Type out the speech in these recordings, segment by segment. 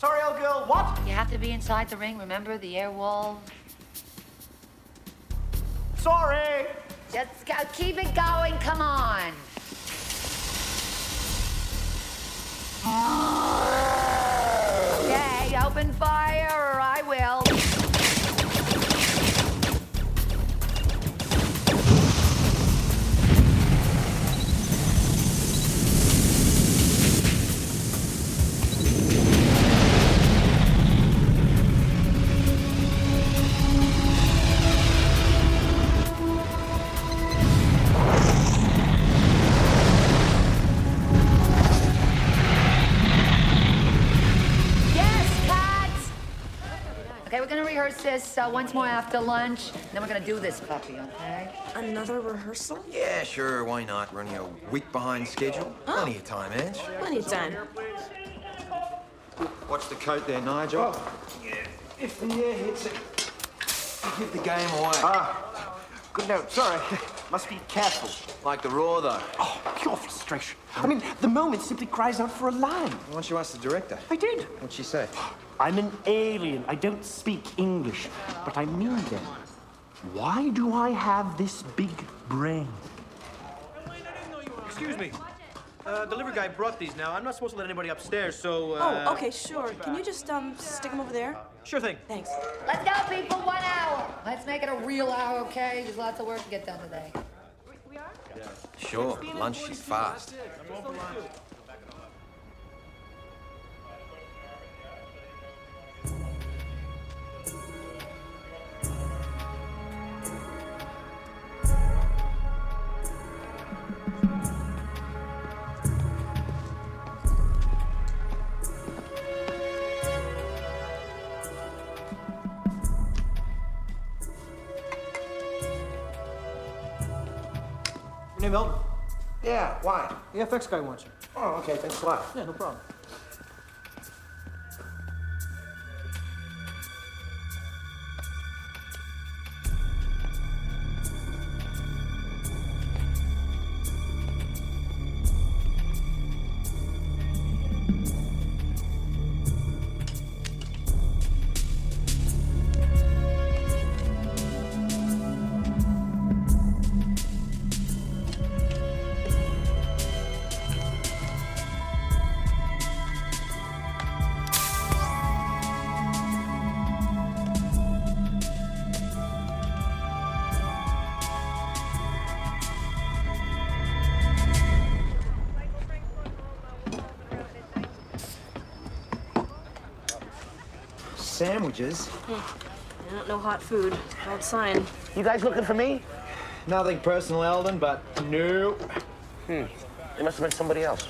Sorry, old girl, what? You have to be inside the ring, remember? The air wall. Sorry! Just keep it going, come on. Okay, open fire or I will. Okay, we're gonna rehearse this once more after lunch, then we're gonna do this puppy, okay? Another rehearsal? Yeah, sure, why not? We're only a week behind schedule. Plenty of time, Ange. Plenty of time. Watch the coat there, Nigel. Yeah, if the air hits it, you give the game away. Good note, sorry. Must be careful. Like the Raw, though. Oh, pure frustration. I mean, the moment simply cries out for a line. Why don't you ask the director? I did. What'd she say? I'm an alien. I don't speak English, but I mean them. Why do I have this big brain? Excuse me. Delivery guy brought these now. I'm not supposed to let anybody upstairs, so, Oh, okay, sure. Can you just, stick them over there? Sure thing. Thanks. Let's go, people, 1 hour. Let's make it a real hour, okay? There's lots of work to get done today. Sure, lunch is fast. Hey, Milton. Yeah, why? The FX guy wants you. Oh, okay, thanks a lot. Yeah, no problem. Sandwiches? No hot food. Bad sign. You guys looking for me? Nothing personal, Eldon, but no. It must have been somebody else.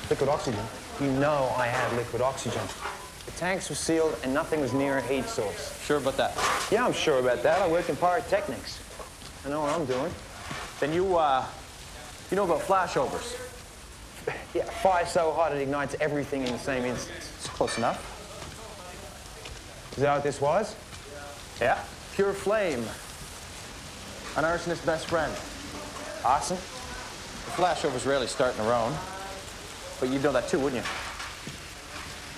Liquid oxygen? You know I had liquid oxygen. Tanks were sealed and nothing was near a heat source. Sure about that? Yeah, I'm sure about that. I work in pyrotechnics. I know what I'm doing. Then you know about flashovers? Yeah, fire so hot it ignites everything in the same instant. It's close enough. Is that what this was? Yeah. Pure flame. An arsonist's best friend. Arson? The flashovers rarely start in their own. But you'd know that too, wouldn't you?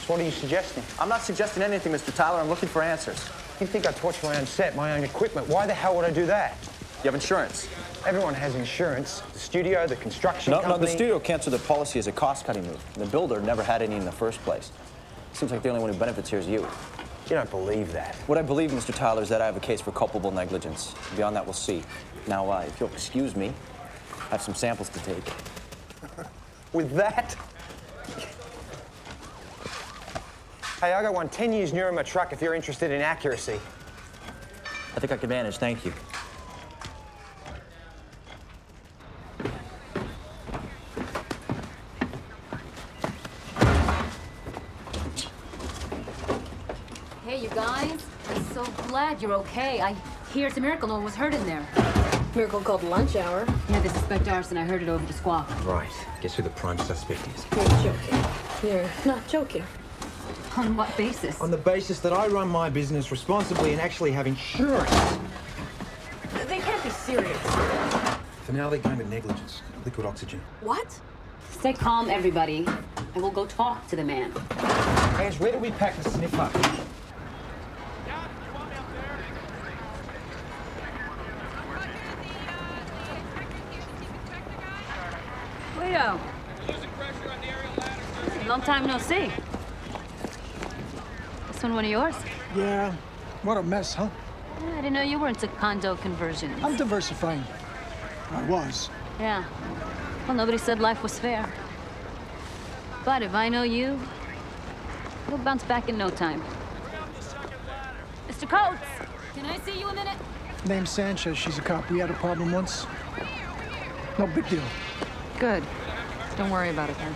So what are you suggesting? I'm not suggesting anything, Mr. Tyler. I'm looking for answers. You think I torch my own set, my own equipment? Why the hell would I do that? You have insurance? Everyone has insurance. The studio, the construction company. No, the studio canceled their policy as a cost-cutting move. The builder never had any in the first place. Seems like the only one who benefits here is you. You don't believe that. What I believe, Mr. Tyler, is that I have a case for culpable negligence. Beyond that, we'll see. Now, if you'll excuse me, I have some samples to take. With that? Hey, I got one 10 years newer in my truck if you're interested in accuracy. I think I can manage, thank you. Hey, you guys. I'm so glad you're okay. I hear it's a miracle no one was hurt in there. Miracle called lunch hour. Yeah, they suspect arson. I heard it over the squawk. Right. Guess who the prime suspect is? You're joking. You're not joking. On what basis? On the basis that I run my business responsibly and actually have insurance. They can't be serious. For now, they're going with negligence. Liquid oxygen. What? Stay calm, everybody. I will go talk to the man. Ash, where do we pack the sniffer? Guido. Long time no see. This one of yours? Yeah, what a mess, huh? I didn't know you were into condo conversions. I'm diversifying. I was. Yeah. Well, nobody said life was fair. But if I know you, you'll bounce back in no time. Mr. Coates, can I see you a minute? Name's Sanchez. She's a cop. We had a problem once. No big deal. Good. Don't worry about it then.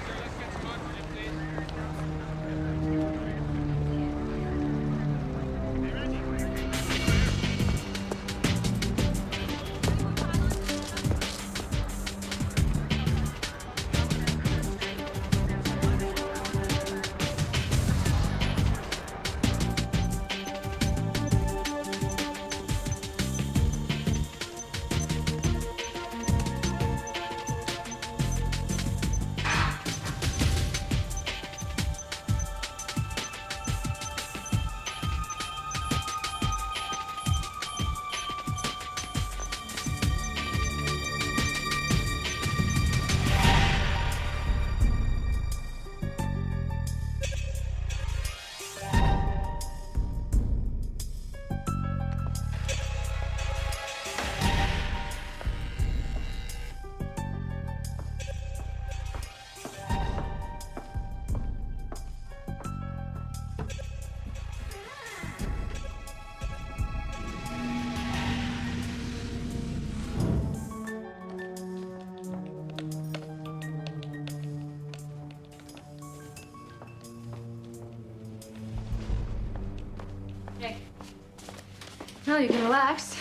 No, you can relax.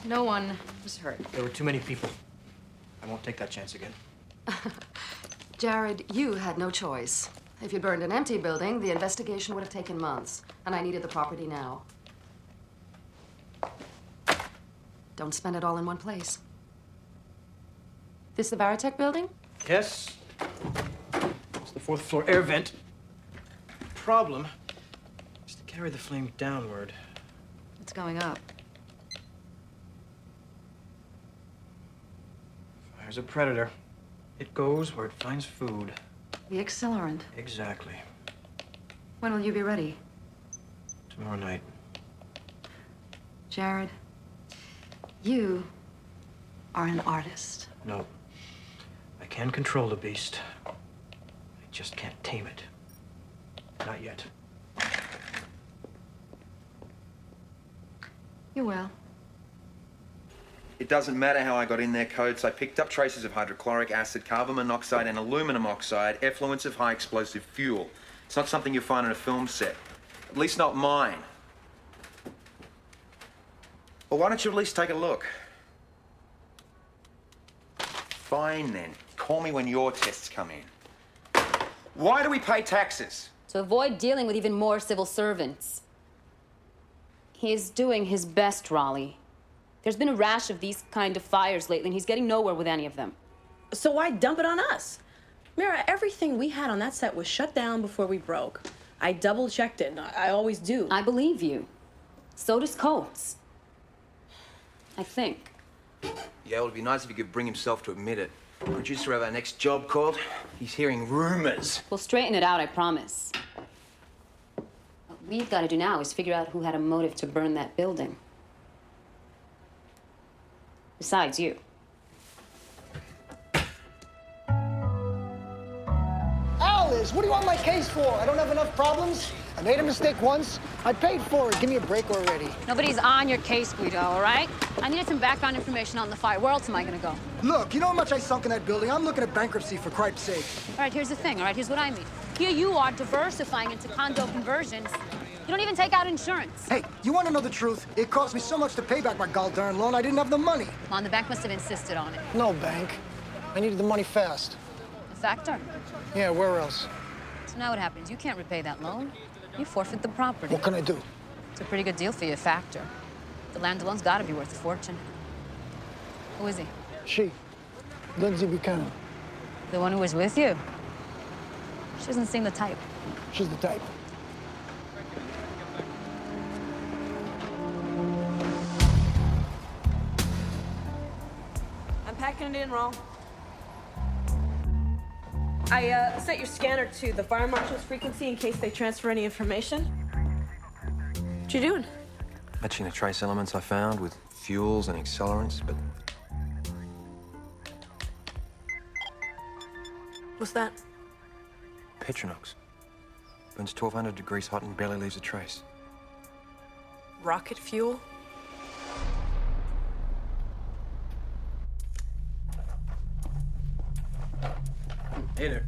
No one was hurt. There were too many people. I won't take that chance again. Jared, you had no choice. If you burned an empty building, the investigation would have taken months, and I needed the property now. Don't spend it all in one place. This the Varitech building? Yes. It's the 4th floor air vent. Problem is to carry the flame downward. It's going up. Fire's a predator. It goes where it finds food. The accelerant. Exactly. When will you be ready? Tomorrow night. Jared, you are an artist. No. I can control the beast. I just can't tame it. Not yet. You will. It doesn't matter how I got in there, Coates. I picked up traces of hydrochloric acid, carbon monoxide, and aluminum oxide, effluents of high explosive fuel. It's not something you find on a film set. At least not mine. Well, why don't you at least take a look? Fine then. Call me when your tests come in. Why do we pay taxes? To avoid dealing with even more civil servants. He is doing his best, Raleigh. There's been a rash of these kind of fires lately, and he's getting nowhere with any of them. So why dump it on us? Mira, everything we had on that set was shut down before we broke. I double-checked it. I always do. I believe you. So does Coates. I think. Yeah, well, it'd be nice if he could bring himself to admit it. Producer of our next job called. He's hearing rumors. We'll straighten it out, I promise. What we've got to do now is figure out who had a motive to burn that building. Besides you. Alice, what do you want my case for? I don't have enough problems. I made a mistake once. I paid for it. Give me a break already. Nobody's on your case, Guido, all right? I needed some background information on the fire. Where else am I gonna go? Look, you know how much I sunk in that building? I'm looking at bankruptcy for cripe's sake. All right, here's the thing, all right? Here's what I mean. Here you are diversifying into condo conversions. You don't even take out insurance. Hey, you want to know the truth? It cost me so much to pay back my gall-darn loan, I didn't have the money. Come on, the bank must have insisted on it. No, bank. I needed the money fast. The factor. Yeah, where else? So now what happens? You can't repay that loan. You forfeit the property. What can I do? It's a pretty good deal for you, factor. The land alone's got to be worth a fortune. Who is he? She. Lindsay Buchanan. The one who was with you? She doesn't seem the type. She's the type. I'm packing it in, Ron. I set your scanner to the fire marshal's frequency in case they transfer any information. What you doing? Matching the trace elements I found with fuels and accelerants, but What's that? Petronox. Burns 1200 degrees hot and barely leaves a trace. Rocket fuel? Hey there.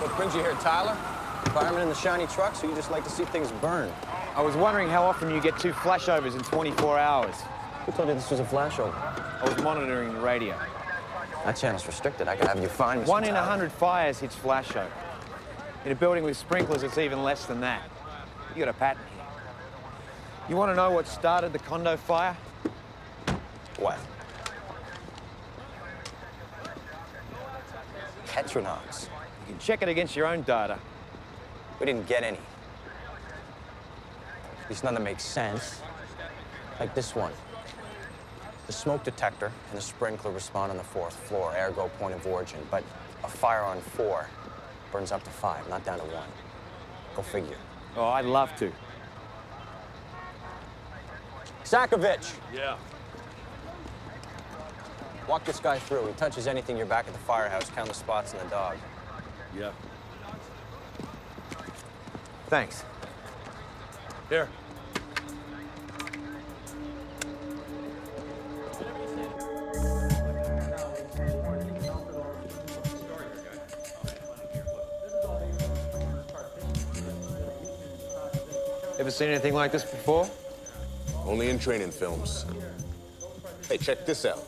What brings you here, Tyler? Fireman in the shiny trucks, or you just like to see things burn? I was wondering how often you get 2 flashovers in 24 hours. Who told you this was a flashover? I was monitoring the radio. That channel's restricted. I could have you find Mr. 1 in Tyler. 100 fires hits flashover. In a building with sprinklers, it's even less than that. You got a pattern here. You want to know what started the condo fire? What? Petronox. You can check it against your own data. We didn't get any. At least none that makes sense. Like this one. The smoke detector and the sprinkler respond on the 4th floor, ergo point of origin. But a fire on 4 burns up to 5, not down to 1. Go figure. Oh, I'd love to. Sakovich! Yeah. Walk this guy through. He touches anything, you're back at the firehouse. Count the spots in the dog. Yeah. Thanks. Here. Ever seen anything like this before? Only in training films. Hey, check this out.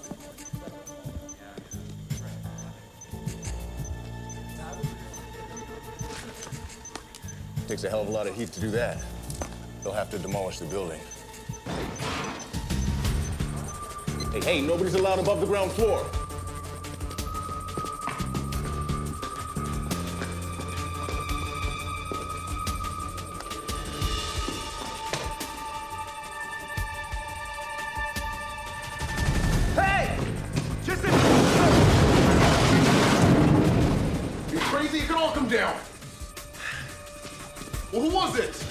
Takes a hell of a lot of heat to do that. They'll have to demolish the building. Hey, nobody's allowed above the ground floor. Hey! Just You crazy? You can all come down. Well, who was it?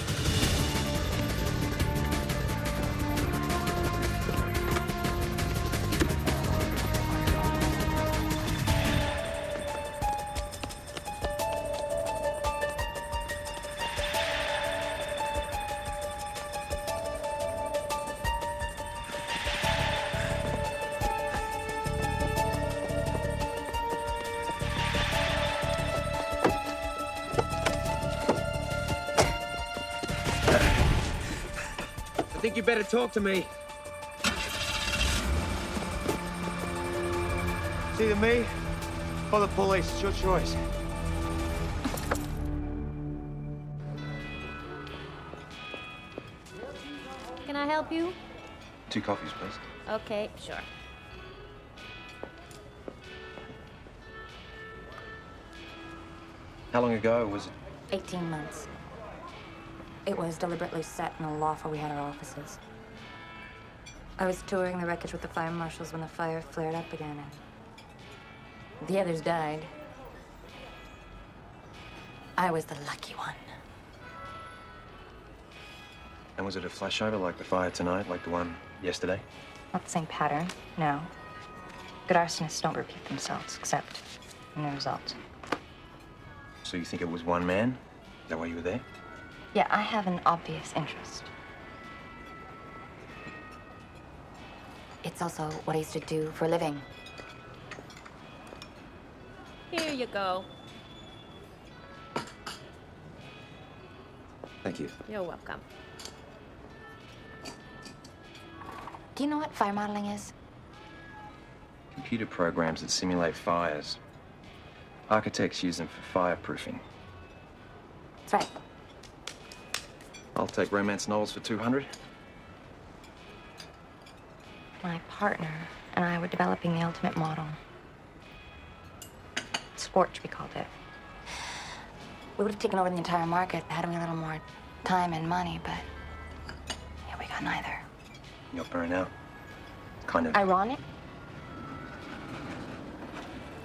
I think you better talk to me. It's either me or the police. It's your choice. Can I help you? 2 coffees, please. Okay, sure. How long ago was it? 18 months. It was deliberately set in a loft where we had our offices. I was touring the wreckage with the fire marshals when the fire flared up again, and the others died. I was the lucky one. And was it a flashover like the fire tonight, like the one yesterday? Not the same pattern, no. Good arsonists don't repeat themselves, except in the results. So you think it was one man? Is that why you were there? Yeah, I have an obvious interest. It's also what I used to do for a living. Here you go. Thank you. You're welcome. Do you know what fire modeling is? Computer programs that simulate fires. Architects use them for fireproofing. That's right. I'll take romance novels for 200. My partner and I were developing the ultimate model. Scorch, we called it. We would have taken over the entire market had we a little more time and money, but yeah, we got neither. You'll burn out. Kind of. Ironic?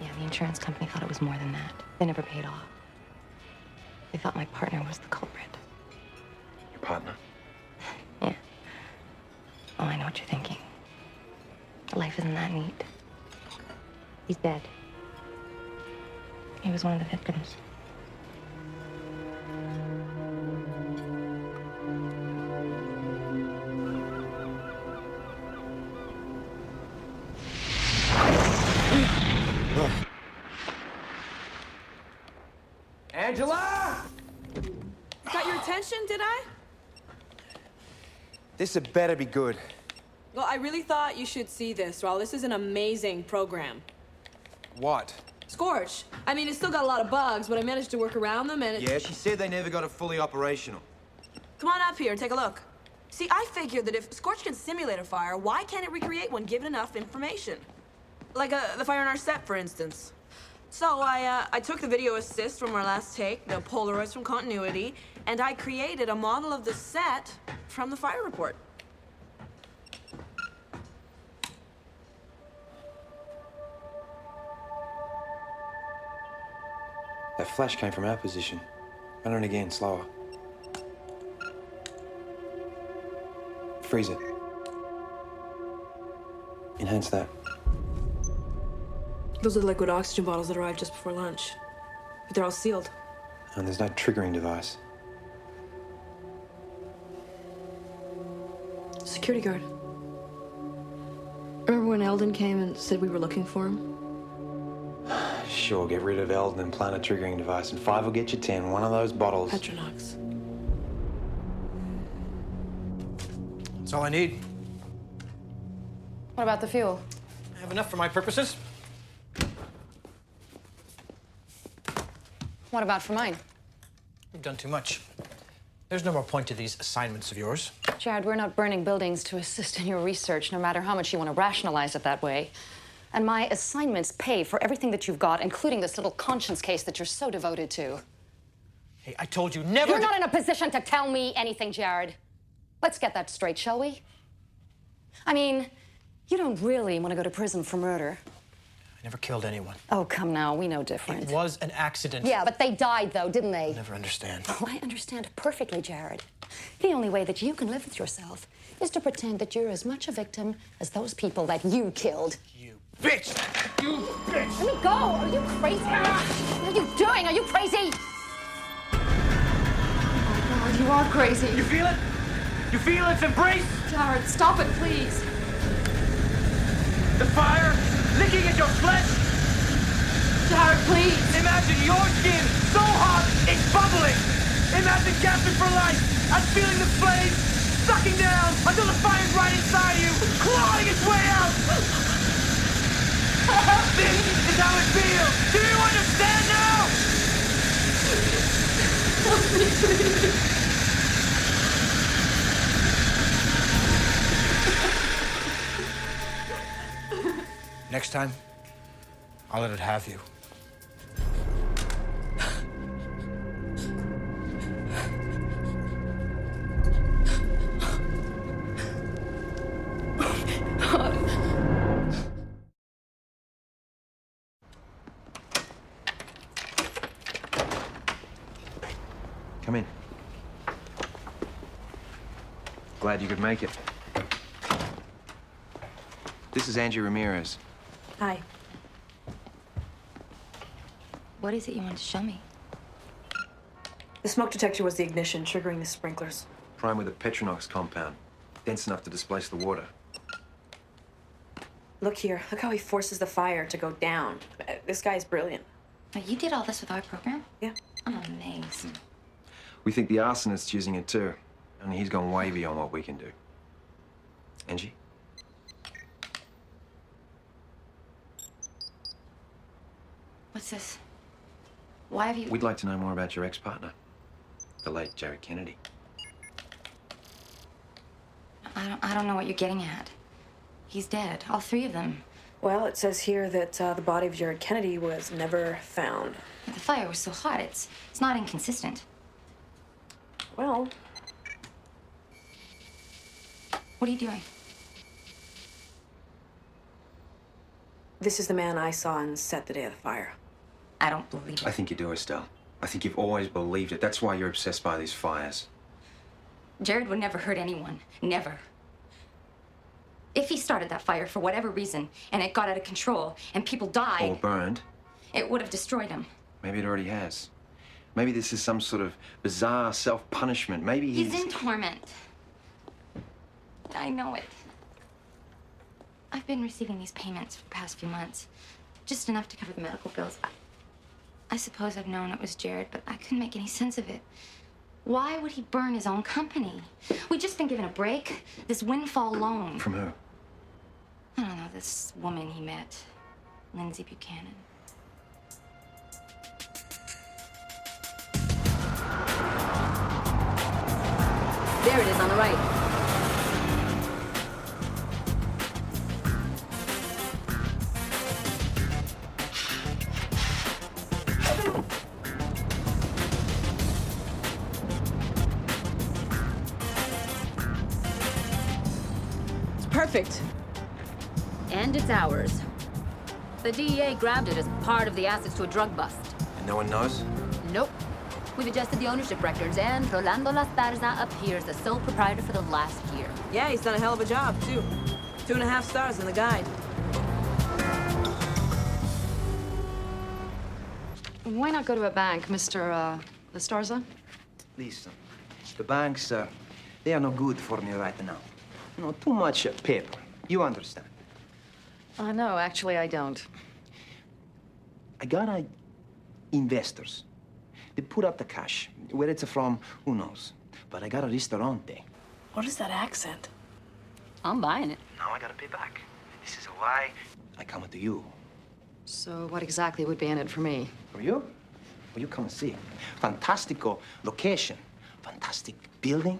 Yeah, the insurance company thought it was more than that. They never paid off. They thought my partner was the culprit. Your partner? Yeah. Oh, I know what you're thinking. Life isn't that neat. He's dead. He was one of the victims. Angela! Got your attention, did I? This had better be good. Well, I really thought you should see this, Raul. This is an amazing program. What? Scorch. I mean, it's still got a lot of bugs, but I managed to work around them, and Yeah, she said they never got it fully operational. Come on up here and take a look. See, I figured that if Scorch can simulate a fire, why can't it recreate one given enough information? Like the fire on our set, for instance. So I took the video assist from our last take, the Polaroids from continuity, and I created a model of the set from the fire report. That flash came from our position. Run it again, slower. Freeze it. Enhance that. Those are the liquid oxygen bottles that arrived just before lunch. But they're all sealed. And there's no triggering device. Security guard. Remember when Eldon came and said we were looking for him? Sure, get rid of Eldon and plant a triggering device, and 5 will get you 10. One of those bottles. Petronox. That's all I need. What about the fuel? I have enough for my purposes. What about for mine? You've done too much. There's no more point to these assignments of yours. Jared, we're not burning buildings to assist in your research, no matter how much you want to rationalize it that way. And my assignments pay for everything that you've got, including this little conscience case that you're so devoted to. Hey, I told you never. You're not in a position to tell me anything, Jared. Let's get that straight, shall we? I mean, you don't really want to go to prison for murder. I never killed anyone. Oh, come now, we know different. It was an accident. Yeah, but they died, though, didn't they? I'll never understand. Oh, I understand perfectly, Jared. The only way that you can live with yourself is to pretend that you're as much a victim as those people that you killed. You bitch! You bitch! Let me go! Are you crazy? What are you doing? Are you crazy? God, you are crazy. You feel it? You feel its embrace? Jared, stop it, please. The fire licking at your flesh? Jared, please. Imagine your skin so hot it's bubbling. Imagine gasping for life and feeling the flames sucking down until the fire's right inside you, clawing its way out. This is how it feels. Do you understand now? Next time, I'll let it have you. Come in. Glad you could make it. This is Angie Ramirez. Hi. What is it you want to show me? The smoke detector was the ignition, triggering the sprinklers. Prime with a Petronox compound. Dense enough to displace the water. Look here. Look how he forces the fire to go down. This guy's brilliant. Oh, you did all this with our program? Yeah. I'm amazed. We think the arsonist's using it too. Only he's gone way beyond what we can do. Angie? What's this? Why have you... We'd like to know more about your ex-partner, the late Jared Kennedy. I don't know what you're getting at. He's dead. All 3 of them. Well, it says here that the body of Jared Kennedy was never found. The fire was so hot, it's not inconsistent. Well... What are you doing? This is the man I saw on set the day of the fire. I don't believe it. I think you do, Estelle. I think you've always believed it. That's why you're obsessed by these fires. Jared would never hurt anyone. Never. If he started that fire for whatever reason, and it got out of control, and people died... Or burned. It would have destroyed him. Maybe it already has. Maybe this is some sort of bizarre self-punishment. Maybe He's in torment. I know it. I've been receiving these payments for the past few months. Just enough to cover the medical bills. I suppose I've known it was Jared, but I couldn't make any sense of it. Why would he burn his own company? We'd just been given a break. This windfall loan. From who? I don't know, this woman he met. Lindsay Buchanan. There it is on the right. It's perfect. And it's ours. The DEA grabbed it as part of the assets to a drug bust. And no one knows? Nope. We've adjusted the ownership records, and Rolando Las Tarza appears the sole proprietor for the last year. Yeah, he's done a hell of a job, too. 2.5 stars in the guide. Why not go to a bank, Mr. Estarza? Listen, the banks, they are no good for me right now. You know, too much paper. You understand? No, actually, I don't. I got investors. They put up the cash. Where it's from, who knows? But I got a ristorante. What is that accent? I'm buying it. Now I gotta pay back. This is why I come to you. So what exactly would be in it for me? For you? Well, you come and see. Fantastico location. Fantastic building.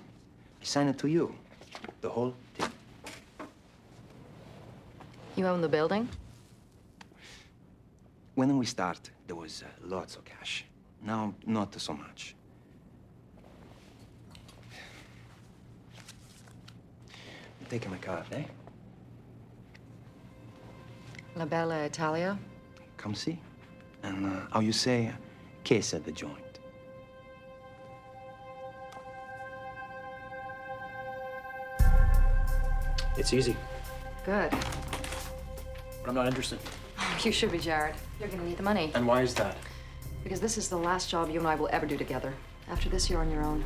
I sign it to you. The whole thing. You own the building? When we start, there was lots of cash. Now, not so much. I'm taking my card, eh? La Bella Italia? Come see. And how you say, case at the joint. It's easy, Good. but I'm not interested. You should be, Jared. You're gonna need the money. And why is that? Because this is the last job you and I will ever do together. After this, you're on your own.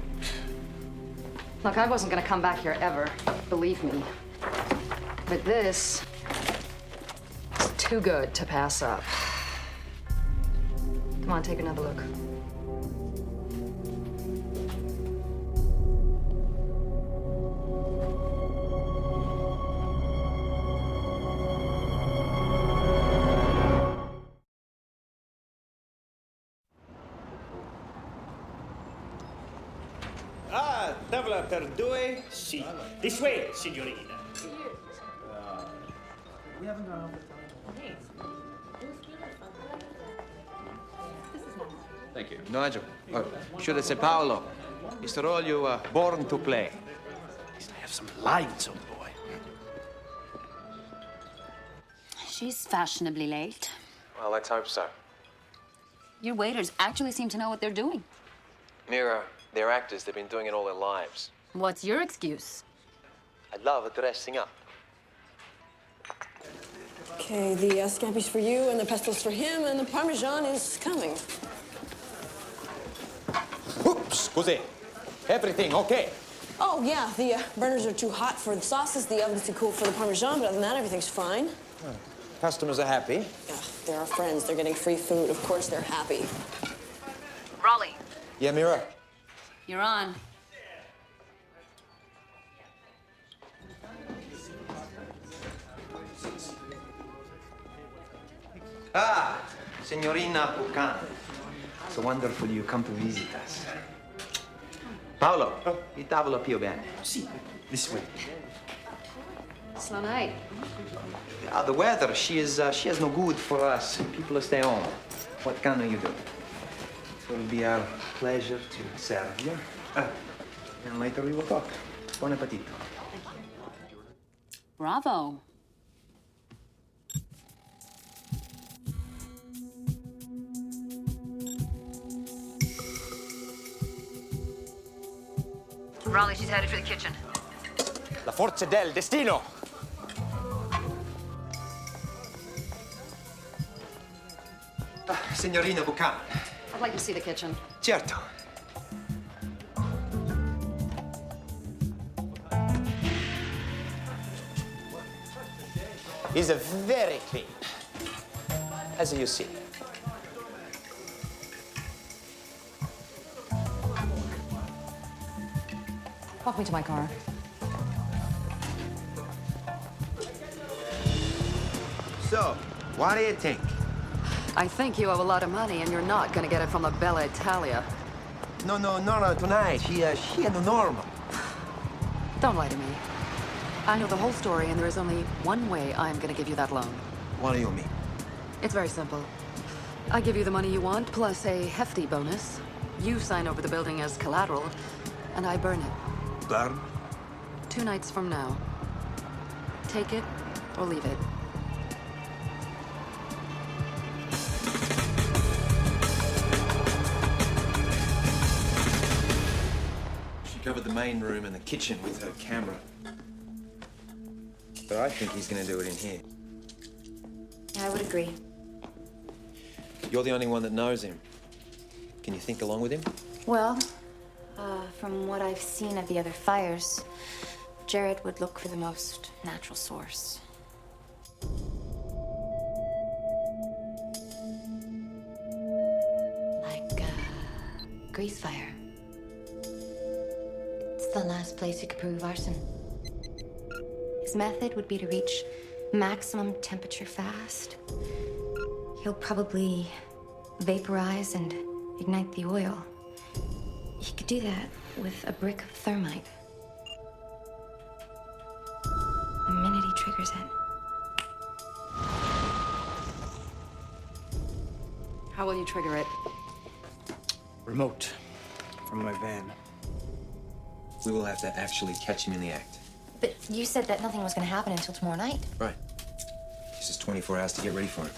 Look, I wasn't gonna come back here ever, believe me. But this is too good to pass up. Come on, take another look. Tavola per due, sì. This way, signorina. We haven't gone over time. Thank you. Nigel. Oh, should I say Paolo? It's the role you were born to play. I have some lines, old boy. She's fashionably late. Well, let's hope so. Your waiters actually seem to know what they're doing. Mira, they're actors. They've been doing it all their lives. What's your excuse? I love dressing up. Okay, the scampi's for you, and the pesto's for him, and the Parmesan is coming. Oops, cos'è? Everything okay? Oh, yeah, the burners are too hot for the sauces, the oven's too cool for the Parmesan, but other than that, everything's fine. Customers are happy. Yeah, they're our friends. They're getting free food. Of course they're happy. Raleigh, Yeah, Mira? you're on. Ah, Signorina Buchanan. So wonderful you come to visit us. Paolo, il tavolo più bene. Sì, this way. Slow night. The weather, she has no good for us. People stay home. What can you do? It will be our pleasure to serve you. And later we will talk. Buon appetito. Bravo. Raleigh, she's headed for the kitchen. La forza del destino. Signorina Buchanan. I'd like to see the kitchen. Certo. It's very clean, as you see. Walk me to my car. So, what do you think? I think you owe a lot of money, and you're not gonna get it from the Bella Italia. No, tonight. She had no normal. Don't lie to me. I know the whole story, and there is only one way I'm gonna give you that loan. What do you mean? It's very simple. I give you the money you want, plus a hefty bonus. You sign over the building as collateral, and I burn it. Burn? 2 nights from now. Take it or leave it. She covered the main room and the kitchen with her camera. But I think he's gonna do it in here. I would agree. You're the only one that knows him. Can you think along with him? Well, from what I've seen of the other fires, Jared would look for the most natural source. Like a grease fire. It's the last place he could prove arson. His method would be to reach maximum temperature fast. He'll probably vaporize and ignite the oil. He could do that with a brick of thermite. The minute he triggers it. How will you trigger it? Remote from my van. We will have to actually catch him in the act. But you said that nothing was going to happen until tomorrow night. Right. Gives us 24 hours to get ready for it.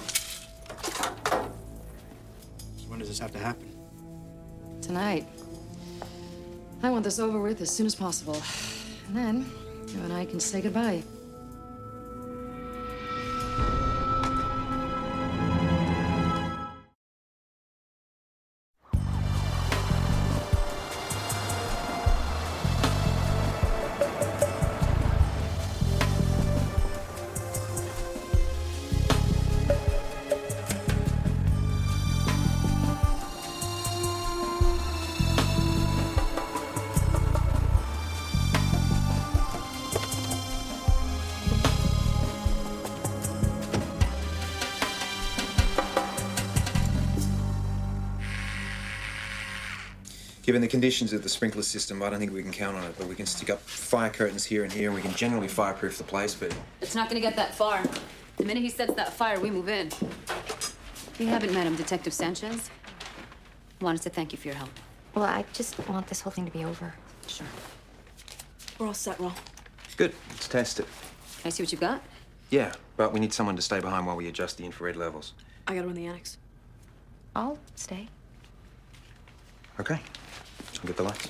So when does this have to happen? Tonight. I want this over with as soon as possible. And then, you and I can say goodbye. Given the conditions of the sprinkler system, I don't think we can count on it, but we can stick up fire curtains here and here, and we can generally fireproof the place, but... It's not gonna get that far. The minute he sets that fire, we move in. You haven't met him, Detective Sanchez. Wanted to thank you for your help. Well, I just want this whole thing to be over. Sure. We're all set, Ro. Good, let's test it. Can I see what you've got? Yeah, but we need someone to stay behind while we adjust the infrared levels. I gotta run the annex. I'll stay. Okay, I'll get the lights.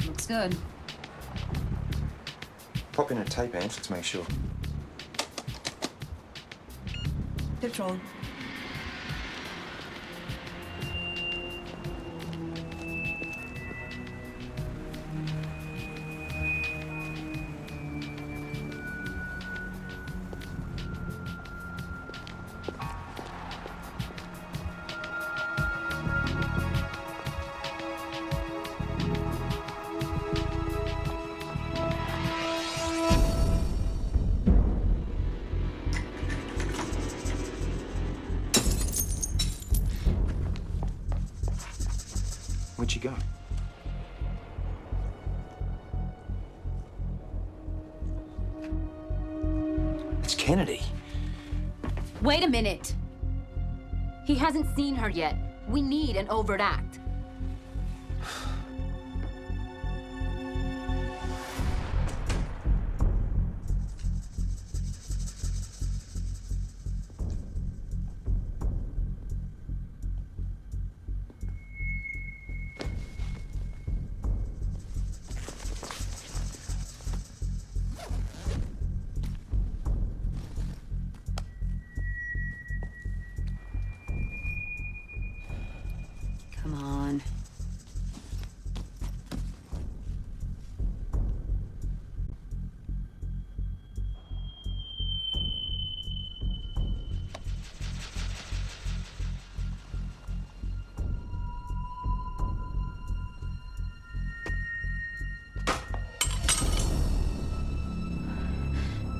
Looks good. Pop in a tape amp, let's make sure. Tip's rolling. Where'd she go? It's Kennedy. Wait a minute. He hasn't seen her yet. We need an overt act.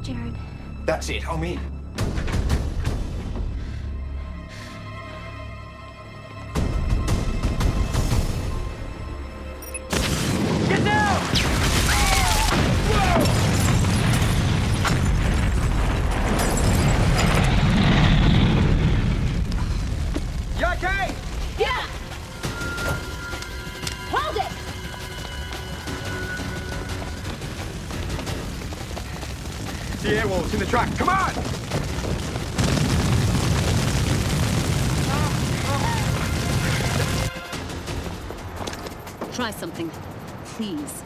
Jared. That's it, I'm in. Get down! You okay? Yeah! Hold it! The air wall's in the truck. Come on! Try something. Please.